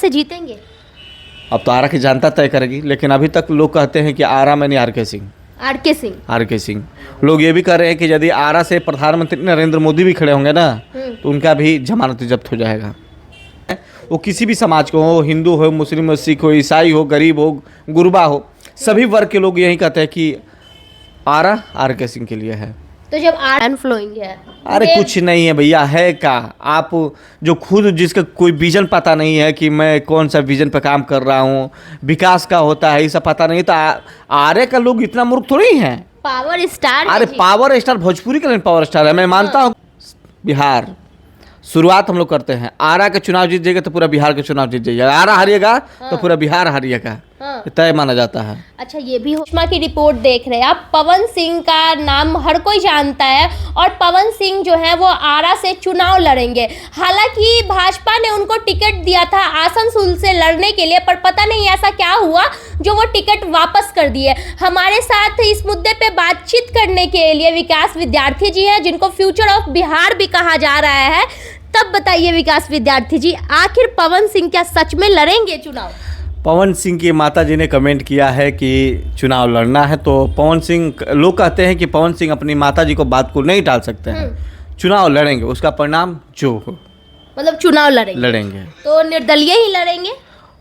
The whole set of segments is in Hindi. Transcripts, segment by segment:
से जीतेंगे? अब तो आरा की जनता तय करेगी, लेकिन अभी तक लोग कहते हैं कि आरा में नहीं आर.के. सिंह। आर.के. सिंह लोग ये भी कह रहे हैं कि यदि आरा से प्रधानमंत्री नरेंद्र मोदी भी खड़े होंगे ना तो उनका भी जमानत जब्त हो जाएगा। वो किसी भी समाज को हो, हिंदू हो, मुस्लिम हो, सिख हो, ईसाई हो, गरीब हो, गुरबा हो, सभी वर्ग के लोग यही कहते हैं कि आरा आर.के. सिंह के लिए है। तो जब आर फ्लोइंग है, अरे कुछ नहीं है भैया, है क्या? आप जो खुद जिसका कोई विजन पता नहीं है कि मैं कौन सा विजन पे काम कर रहा हूँ, विकास का होता है, ये सब पता नहीं, तो आरे का लोग इतना मूर्ख थोड़ी हैं। पावर स्टार, अरे पावर स्टार भोजपुरी का पावर स्टार है, मैं मानता हूँ। बिहार शुरुआत हम लोग करते हैं, आरा का चुनाव जीत जाएगा तो पूरा बिहार का चुनाव जीत जाएगा, आरा हारिएगा तो पूरा बिहार हारिएगा, तय माना जाता है। अच्छा, ये भी सुषमा की रिपोर्ट देख रहे हैं आप। पवन सिंह का नाम हर कोई जानता है और पवन सिंह जो है वो आरा से चुनाव लड़ेंगे। हालांकि भाजपा ने उनको टिकट दिया था आसनसोल से लड़ने के लिए, पर पता नहीं ऐसा क्या हुआ जो वो टिकट वापस कर दिए। हमारे साथ इस मुद्दे पे बातचीत करने के लिए विकास विद्यार्थी जी हैं, जिनको फ्यूचर ऑफ बिहार भी कहा जा रहा है। तब बताइए विकास विद्यार्थी जी, आखिर पवन सिंह क्या सच में लड़ेंगे चुनाव? पवन सिंह की माता जी ने कमेंट किया है कि चुनाव लड़ना है, तो पवन सिंह, लोग कहते हैं कि पवन सिंह अपनी माता जी को बात को नहीं टाल सकते हैं, चुनाव लड़ेंगे, उसका परिणाम जो हो, मतलब चुनाव लड़ेंगे। तो निर्दलीय ही लड़ेंगे?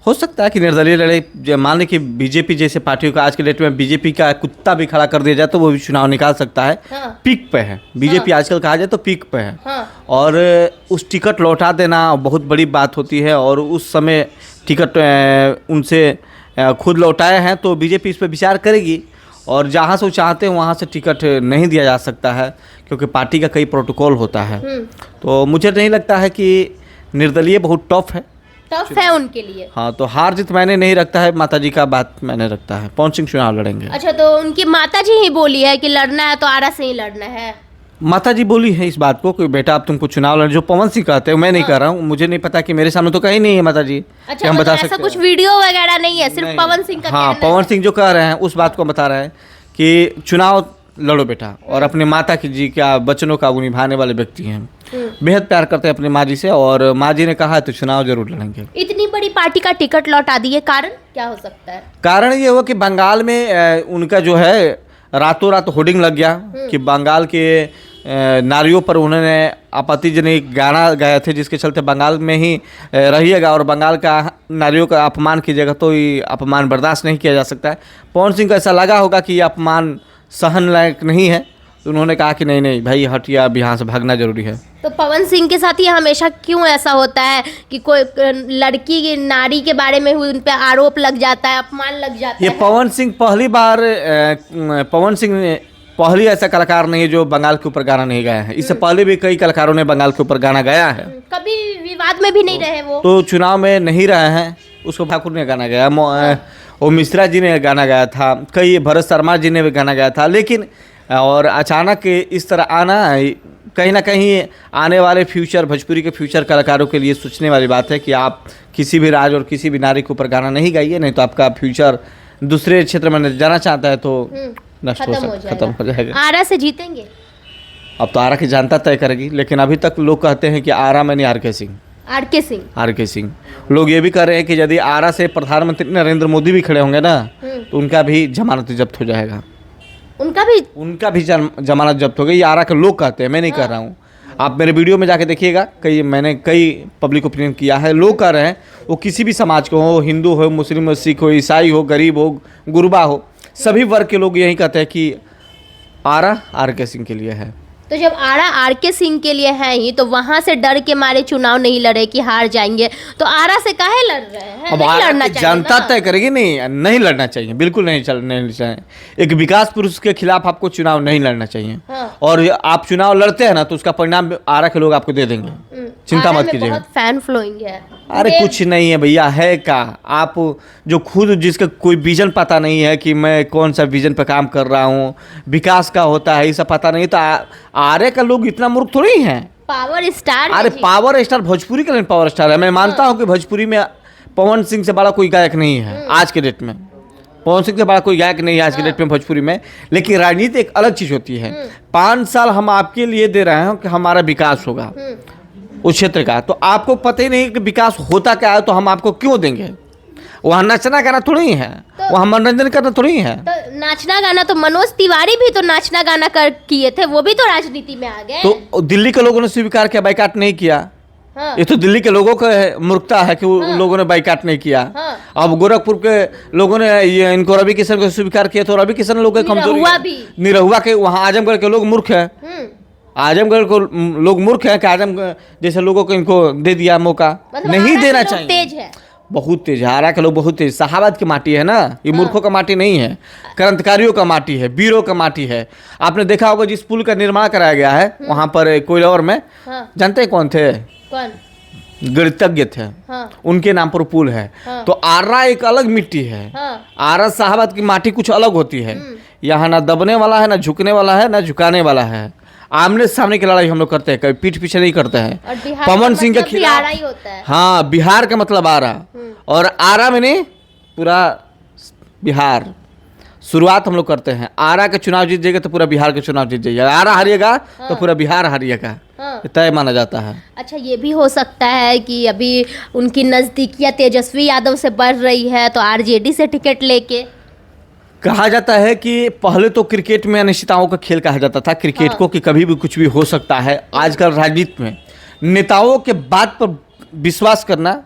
हो सकता है कि निर्दलीय लड़े। मान लें कि बीजेपी जैसे पार्टियों का आज के डेट में बीजेपी का कुत्ता भी खड़ा कर दिया जाए तो वो भी चुनाव निकाल सकता है। पीक पे है बीजेपी, आजकल कहा जाए तो पीक पे है। और उस टिकट लौटा देना बहुत बड़ी बात होती है, और उस समय टिकट उनसे खुद लौटाए हैं तो बीजेपी इस पर विचार करेगी, और जहाँ से वो चाहते हैं वहाँ से टिकट नहीं दिया जा सकता है, क्योंकि पार्टी का कई प्रोटोकॉल होता है। तो मुझे नहीं लगता है कि निर्दलीय बहुत टफ है उनके लिए। हाँ, तो हार जीत मैंने नहीं रखता है, माताजी का बात मैंने रखता है। पवन सिंह चुनाव लड़ेंगे। अच्छा, तो उनकी माताजी ही बोली है कि लड़ना है तो आरा से ही लड़ना है? माताजी बोली है इस बात को कि बेटा अब तुमको चुनाव लड़, जो पवन सिंह कहते हैं मैं नहीं कर रहा हूँ, मुझे नहीं पता कि मेरे सामने तो कहीं नहीं है माताजी। अच्छा, हम बता सकते ऐसा कुछ वीडियो वगैरह नहीं है, सिर्फ पवन सिंह का? हाँ, पवन सिंह जो कह रहे हैं उस बात को बता रहे हैं कि चुनाव लड़ो बेटा, और अपने माता की जी का वचनों का वो निभाने वाले व्यक्ति हैं, बेहद प्यार करते हैं अपनी माँ जी से, और माँ जी ने कहा है तो चुनाव जरूर लड़ेंगे। इतनी बड़ी पार्टी का टिकट लौटा दिए, कारण क्या हो सकता है? कारण ये हुआ कि बंगाल में उनका जो है रातों रात होर्डिंग लग गया कि बंगाल के नारियों पर उन्होंने आपत्तिजनक गाना गाए थे, जिसके चलते बंगाल में ही रहिएगा और बंगाल का नारियों का अपमान कीजिएगा, तो ये अपमान बर्दाश्त नहीं किया जा सकता है। पवन सिंह को ऐसा लगा होगा कि ये अपमान सहन लायक नहीं है, तो उन्होंने कहा कि नहीं नहीं भाई हटिया, अब यहाँ से भागना जरूरी है। तो पवन सिंह के साथ ये हमेशा क्यों ऐसा होता है कि कोई लड़की की, नारी के बारे में उन पे आरोप लग जाता है, अपमान लग जाता है? ये पवन सिंह पहली ऐसा कलाकार नहीं है जो बंगाल के ऊपर गाना नहीं गाया है। इससे पहले भी कई कलाकारों ने बंगाल के ऊपर गाना गाया है, कभी विवाद में भी नहीं रहे वो। तो चुनाव में नहीं रहे हैं। उसको ठाकुर ने गाना गाया, वो मिश्रा जी ने गाना गाया था, कई भरत शर्मा जी ने भी गाना गाया था, लेकिन और अचानक इस तरह आना कहीं ना कहीं आने वाले फ्यूचर, भोजपुरी के फ्यूचर कलाकारों के लिए सोचने वाली बात है कि आप किसी भी राज और किसी भी नारी के ऊपर गाना नहीं गाइए, नहीं तो आपका फ्यूचर दूसरे क्षेत्र में जाना चाहता है तो नष्ट खत्म हो जाएगा। आरा से जीतेंगे? अब तो आरा की जनता तय करेगी, लेकिन अभी तक लोग कहते हैं कि आरा में नहीं आर.के. सिंह लोग ये भी कह रहे हैं कि यदि आरा से प्रधानमंत्री नरेंद्र मोदी भी खड़े होंगे ना तो उनका भी जमानत जब्त हो जाएगा। उनका भी जमानत जब्त हो गई, ये आरा के लोग कहते हैं, मैं नहीं कह रहा हूँ। आप मेरे वीडियो में जाके देखिएगा, मैंने कई पब्लिक ओपिनियन किया है, लोग कह रहे हैं वो किसी भी समाज को हो, हिंदू हो, मुस्लिम हो, सिख हो, ईसाई हो, गरीब हो, गुरबा हो, सभी वर्ग के लोग यही कहते हैं कि आरा आर.के. सिंह के लिए है। तो जब आरा आर.के. सिंह के लिए है ही, तो वहां से डर के मारे चुनाव नहीं लड़े कि हार जाएंगे, तो आरा से काहे लड़ रहे हैं? अब आरा की जनता तय करेगी। नहीं लड़ना चाहिए, बिल्कुल नहीं चाहिए। एक विकास पुरुष के खिलाफ आपको चुनाव नहीं लड़ना चाहिए। और आप चुनाव लड़ते हैं ना तो उसका परिणाम आरा के लोग आपको दे देंगे, चिंता मत कीजिए। बहुत फैन फ्लोइंग है। अरे कुछ नहीं है भैया, है क्या? आप जो खुद जिसका कोई विजन पता नहीं है कि मैं कौन सा विजन पे काम कर रहा हूँ, विकास का होता है, ये सब पता नहीं, तो आरे का लोग इतना मूर्ख थोड़ी हैं। पावर स्टार, अरे पावर स्टार भोजपुरी का पावर स्टार है। मैं मानता हूँ कि भोजपुरी में पवन सिंह से बड़ा कोई गायक नहीं है आज के डेट में। पवन सिंह से बड़ा कोई गायक नहीं है आज के डेट में भोजपुरी में। लेकिन राजनीति एक अलग चीज होती है। 5 साल हम आपके लिए दे रहे हैं कि हमारा विकास होगा, उस क्षेत्र का, तो आपको पता ही नहीं कि विकास होता क्या है, तो हम आपको क्यों देंगे? वहाँ नचना गाना थोड़ी ही है, वहाँ मनोरंजन करना थोड़ी ही है। तो नाचना गाना तो मनोज तिवारी भी तो नाचना गाना कर किए थे, वो भी तो राजनीति में आ गए। तो दिल्ली के लोगों ने स्वीकार किया, बाइकाट नहीं किया। हाँ। ये तो दिल्ली के लोगों का मूर्खता है कि उन लोगों ने बाइकाट नहीं किया। हाँ। अब गोरखपुर के लोगों ने ये इनको रवि किशन को स्वीकार किया, तो रवि किशन लोग कमजोरी निरहुआ के, वहाँ आजमगढ़ के लोग मूर्ख है। आजमगढ़ को लोग मूर्ख है कि आजमगढ़ जैसे लोगों को इनको दे दिया मौका, मतलब नहीं देना चाहिए। तेज है, बहुत तेज है आरा के लोग, बहुत तेज। शाहाबाद की माटी है ना, ये मूर्खों का माटी नहीं है, क्रांतिकारियों का माटी है, वीरों का माटी है। आपने देखा होगा जिस पुल का निर्माण कराया गया है वहां पर कोइलवर में, जानते हैं कौन थे? कौन? गणितज्ञ थे। उनके नाम पर पुल है। तो आरा एक अलग मिट्टी है। आरा शाहाबाद की माटी कुछ अलग होती है। यहाँ ना दबने वाला है, ना झुकने वाला है, ना झुकाने वाला है। आमने सामने की लड़ाई हम लोग करते हैं, कभी पीठ पीछे नहीं करते हैं। पवन सिंह के खिलाफ, हाँ, बिहार का मतलब आरा, और आरा में नहीं पूरा बिहार। शुरुआत हम लोग करते हैं, आरा के चुनाव जीत जाएगा तो पूरा बिहार के चुनाव जीत जाएगा। आरा हारिएगा तो पूरा बिहार हारिएगा, तय माना जाता है। अच्छा, ये भी हो सकता है कि अभी उनकी नजदीकियां तेजस्वी यादव से बढ़ रही है, तो आरजेडी से टिकट लेके कहा जाता है कि पहले तो क्रिकेट में अनिश्चितताओं का खेल कहा जाता था क्रिकेट को, कि कभी भी कुछ भी हो सकता है। आजकल राजनीति में नेताओं के बात पर विश्वास करना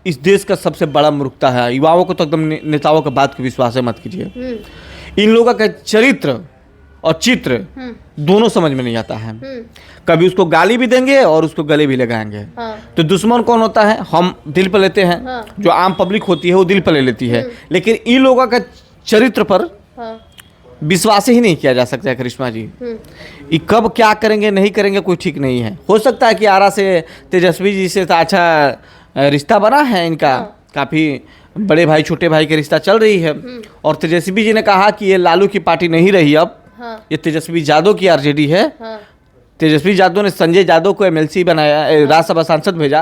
इस देश का सबसे बड़ा मूर्खता है। युवाओं को तो एकदम नेताओं के बात को विश्वास मत कीजिए। इन लोगों का चरित्र और चित्र दोनों समझ में नहीं आता है। कभी उसको गाली भी देंगे और उसको गले भी लगाएंगे। तो दुश्मन कौन होता है? हम दिल पर लेते हैं। जो आम पब्लिक होती है वो दिल पर ले लेती है, लेकिन इन लोगों का चरित्र पर विश्वास ही नहीं किया जा सकता है। करिश्मा जी, ये कब क्या करेंगे नहीं करेंगे कोई ठीक नहीं है। हो सकता है कि आरा से तेजस्वी जी से तो अच्छा रिश्ता बना है इनका, काफ़ी बड़े भाई छोटे भाई के रिश्ता चल रही है। और तेजस्वी जी ने कहा कि ये लालू की पार्टी नहीं रही, अब ये तेजस्वी यादव की आरजेडी है। तेजस्वी यादव ने संजय यादव को एमएलसी बनाया, राज्यसभा सांसद भेजा।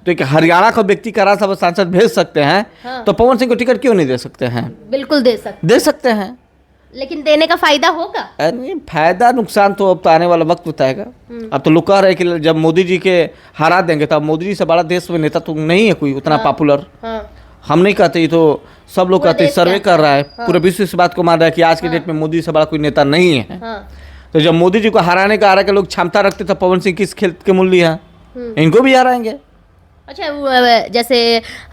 तो एक हरियाणा का व्यक्ति का राज्यसभा सांसद भेज सकते हैं, तो पवन सिंह को टिकट क्यों नहीं दे सकते हैं? बिल्कुल दे सकते हैं, लेकिन देने का फायदा होगा? नहीं, फायदा नुकसान तो अब तो आने वाला वक्त बताएगा। अब तो लोग कह रहे हैं कि जब मोदी जी के हरा देंगे तब मोदी जी से बड़ा देश में नेता तो नहीं है कोई उतना पॉपुलर। हम नहीं कहते, ये तो सब लोग कहते हैं, सर्वे कर रहा है, पूरा विश्व इस बात को मान रहा है कि आज के डेट में मोदी से बड़ा कोई नेता नहीं है। तो जब मोदी जी को हराने का आ रहा है कि लोग क्षमता रखते तो पवन सिंह किस खेल के मूल्य है, इनको भी हराएंगे। अच्छा, जैसे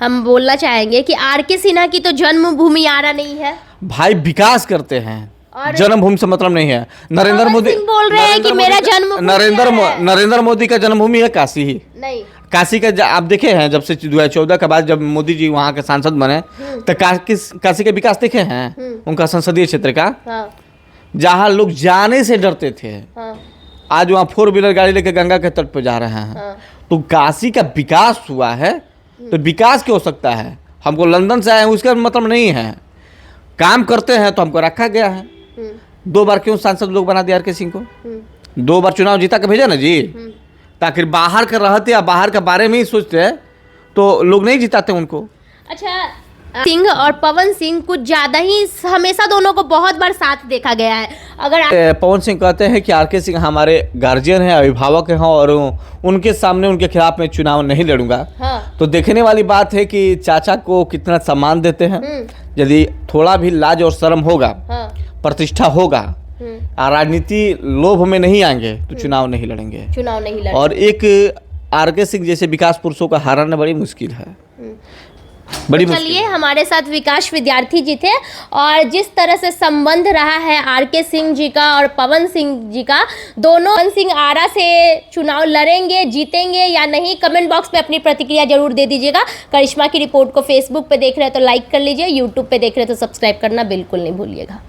हम बोलना चाहेंगे कि आर.के. सिन्हा की तो जन्मभूमि आरा नहीं है भाई, विकास करते हैं, जन्मभूमि से मतलब नहीं है। नरेंद्र मोदी बोल रहे हैं कि मेरा जन्मभूमि नरेंद्र मोदी का जन्मभूमि है काशी ही नहीं। काशी का आप देखे हैं, जब से 2014 के बाद जब मोदी जी वहाँ के सांसद बने तो काशी का विकास देखे हैं, उनका संसदीय क्षेत्र का, जहाँ लोग जाने से डरते थे, आज वहाँ 4 व्हीलर गाड़ी लेकर गंगा के तट पर जा रहे हैं। तो काशी का विकास हुआ है, तो विकास क्यों हो सकता है? हमको लंदन से आए हैं उसका मतलब नहीं है, काम करते हैं तो हमको रखा गया है। 2 बार क्यों सांसद लोग बना दिया आर.के. सिंह को? 2 बार चुनाव जीता के भेजा ना जी, ताकि बाहर के रहते या बाहर के बारे में ही सोचते तो लोग नहीं जिताते उनको। अच्छा, सिंह और पवन सिंह कुछ ज्यादा ही हमेशा दोनों को बहुत बार साथ देखा गया है। अगर पवन सिंह कहते हैं कि आर.के. सिंह हमारे गार्जियन हैं, अभिभावक हैं, और उनके सामने उनके खिलाफ मैं चुनाव नहीं लड़ूंगा। तो देखने वाली बात है कि चाचा को कितना सम्मान देते हैं। यदि थोड़ा भी लाज और शर्म होगा, प्रतिष्ठा होगा, राजनीति लोभ में नहीं आएंगे तो चुनाव नहीं लड़ेंगे। और एक आर.के. सिंह जैसे विकास पुरुषों का हराना बड़ी मुश्किल है, बड़ी मुश्किल। चलिए, हमारे साथ विकास विद्यार्थी जी थे, और जिस तरह से संबंध रहा है आर.के. सिंह जी का और पवन सिंह जी का, दोनों पवन सिंह आरा से चुनाव लड़ेंगे, जीतेंगे या नहीं, कमेंट बॉक्स में अपनी प्रतिक्रिया जरूर दे दीजिएगा। करिश्मा की रिपोर्ट को फेसबुक पे देख रहे हैं तो लाइक कर लीजिए, यूट्यूब पे देख रहे हैं तो सब्सक्राइब करना बिल्कुल नहीं भूलिएगा।